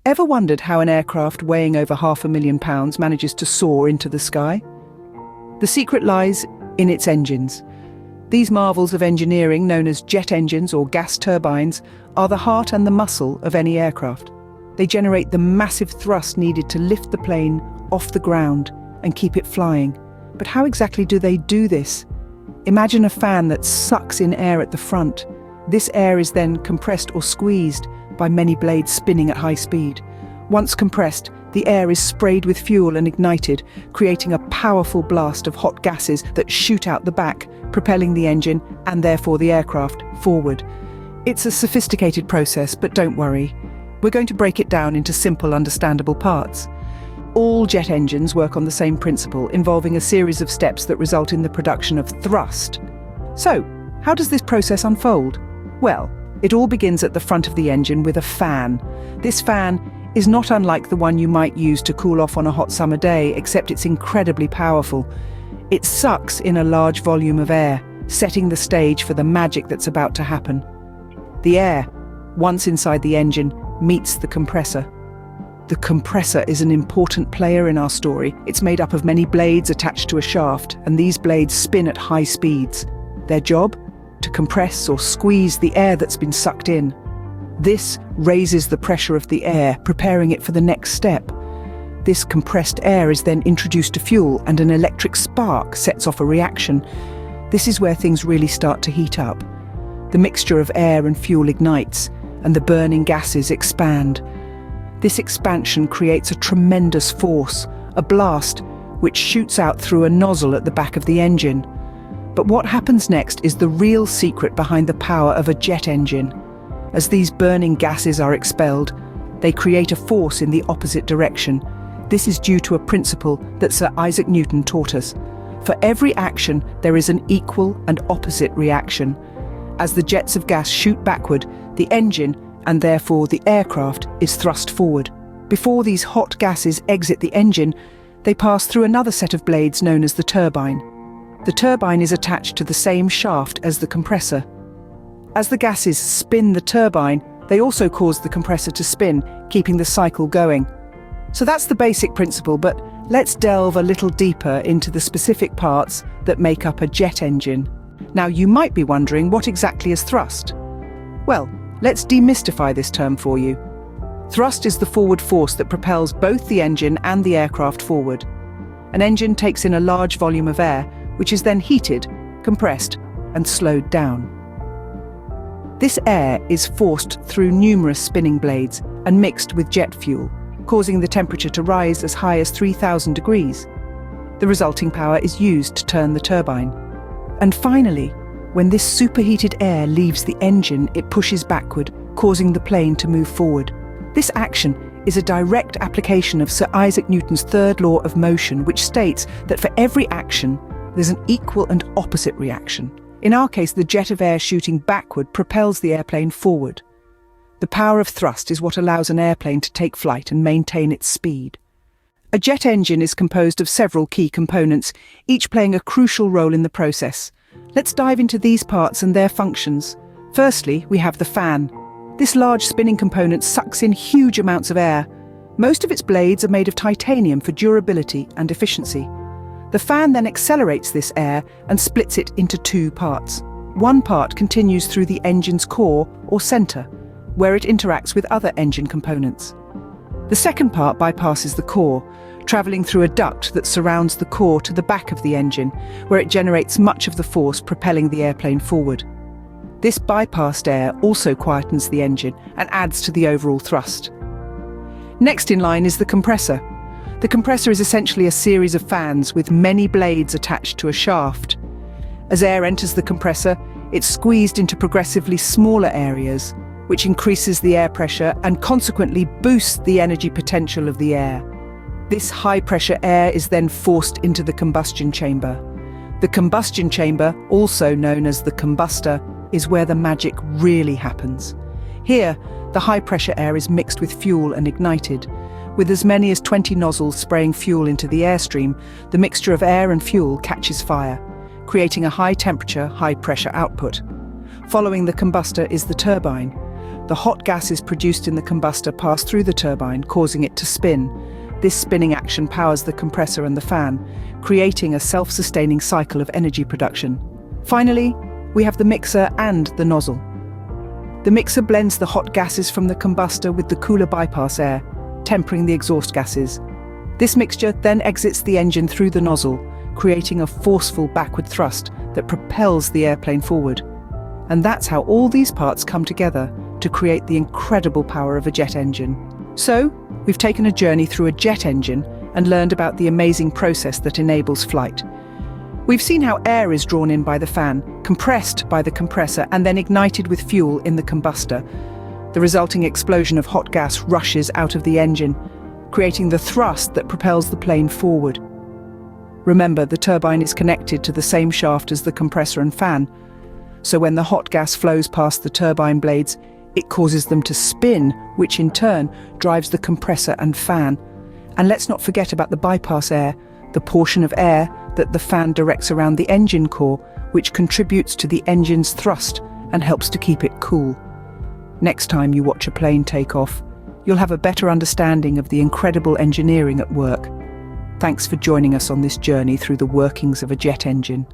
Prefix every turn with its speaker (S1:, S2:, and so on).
S1: Ever wondered how an aircraft weighing over £500,000 manages to soar into the sky? The secret lies in its engines. These marvels of engineering, known as jet engines or gas turbines, are the heart and the muscle of any aircraft. They generate the massive thrust needed to lift the plane off the ground and keep it flying. But how exactly do they do this? Imagine a fan that sucks in air at the front. This air is then compressed or squeezed by many blades spinning at high speed. Once compressed, the air is sprayed with fuel and ignited, creating a powerful blast of hot gases that shoot out the back, propelling the engine and therefore the aircraft forward. It's a sophisticated process, but don't worry. We're going to break it down into simple, understandable parts. All jet engines work on the same principle, involving a series of steps that result in the production of thrust. So, how does this process unfold? Well, it all begins at the front of the engine with a fan. This fan is not unlike the one you might use to cool off on a hot summer day, except it's incredibly powerful. It sucks in a large volume of air, setting the stage for the magic that's about to happen. The air, once inside the engine, meets the compressor. The compressor is an important player in our story. It's made up of many blades attached to a shaft, and these blades spin at high speeds. Their job? To compress or squeeze the air that's been sucked in. This raises the pressure of the air, preparing it for the next step. This compressed air is then introduced to fuel, and an electric spark sets off a reaction. This is where things really start to heat up. The mixture of air and fuel ignites, and the burning gases expand. This expansion creates a tremendous force, a blast, which shoots out through a nozzle at the back of the engine. But what happens next is the real secret behind the power of a jet engine. As these burning gases are expelled, they create a force in the opposite direction. This is due to a principle that Sir Isaac Newton taught us. For every action, there is an equal and opposite reaction. As the jets of gas shoot backward, the engine, and therefore the aircraft, is thrust forward. Before these hot gases exit the engine, they pass through another set of blades known as the turbine. The turbine is attached to the same shaft as the compressor. As the gases spin the turbine, they also cause the compressor to spin, keeping the cycle going. So that's the basic principle, but let's delve a little deeper into the specific parts that make up a jet engine. Now, you might be wondering, what exactly is thrust? Well, let's demystify this term for you. Thrust is the forward force that propels both the engine and the aircraft forward. An engine takes in a large volume of air, which is then heated, compressed, and slowed down. This air is forced through numerous spinning blades and mixed with jet fuel, causing the temperature to rise as high as 3,000 degrees. The resulting power is used to turn the turbine. And finally, when this superheated air leaves the engine, it pushes backward, causing the plane to move forward. This action is a direct application of Sir Isaac Newton's third law of motion, which states that for every action, there's an equal and opposite reaction. In our case, the jet of air shooting backward propels the airplane forward. The power of thrust is what allows an airplane to take flight and maintain its speed. A jet engine is composed of several key components, each playing a crucial role in the process. Let's dive into these parts and their functions. Firstly, we have the fan. This large spinning component sucks in huge amounts of air. Most of its blades are made of titanium for durability and efficiency. The fan then accelerates this air and splits it into two parts. One part continues through the engine's core or center, where it interacts with other engine components. The second part bypasses the core, traveling through a duct that surrounds the core to the back of the engine, where it generates much of the force propelling the airplane forward. This bypassed air also quietens the engine and adds to the overall thrust. Next in line is the compressor. The compressor is essentially a series of fans with many blades attached to a shaft. As air enters the compressor, it's squeezed into progressively smaller areas, which increases the air pressure and consequently boosts the energy potential of the air. This high-pressure air is then forced into the combustion chamber. The combustion chamber, also known as the combustor, is where the magic really happens. Here, the high-pressure air is mixed with fuel and ignited. With as many as 20 nozzles spraying fuel into the airstream, the mixture of air and fuel catches fire, creating a high-temperature, high-pressure output. Following the combustor is the turbine. The hot gases produced in the combustor pass through the turbine, causing it to spin. This spinning action powers the compressor and the fan, creating a self-sustaining cycle of energy production. Finally, we have the mixer and the nozzle. The mixer blends the hot gases from the combustor with the cooler bypass air, tempering the exhaust gases. This mixture then exits the engine through the nozzle, creating a forceful backward thrust that propels the airplane forward. And that's how all these parts come together to create the incredible power of a jet engine. So, we've taken a journey through a jet engine and learned about the amazing process that enables flight. We've seen how air is drawn in by the fan, compressed by the compressor, and then ignited with fuel in the combustor. The resulting explosion of hot gas rushes out of the engine, creating the thrust that propels the plane forward. Remember, the turbine is connected to the same shaft as the compressor and fan, so when the hot gas flows past the turbine blades, it causes them to spin, which in turn drives the compressor and fan. And let's not forget about the bypass air, the portion of air that the fan directs around the engine core, which contributes to the engine's thrust and helps to keep it cool. Next time you watch a plane take off, you'll have a better understanding of the incredible engineering at work. Thanks for joining us on this journey through the workings of a jet engine.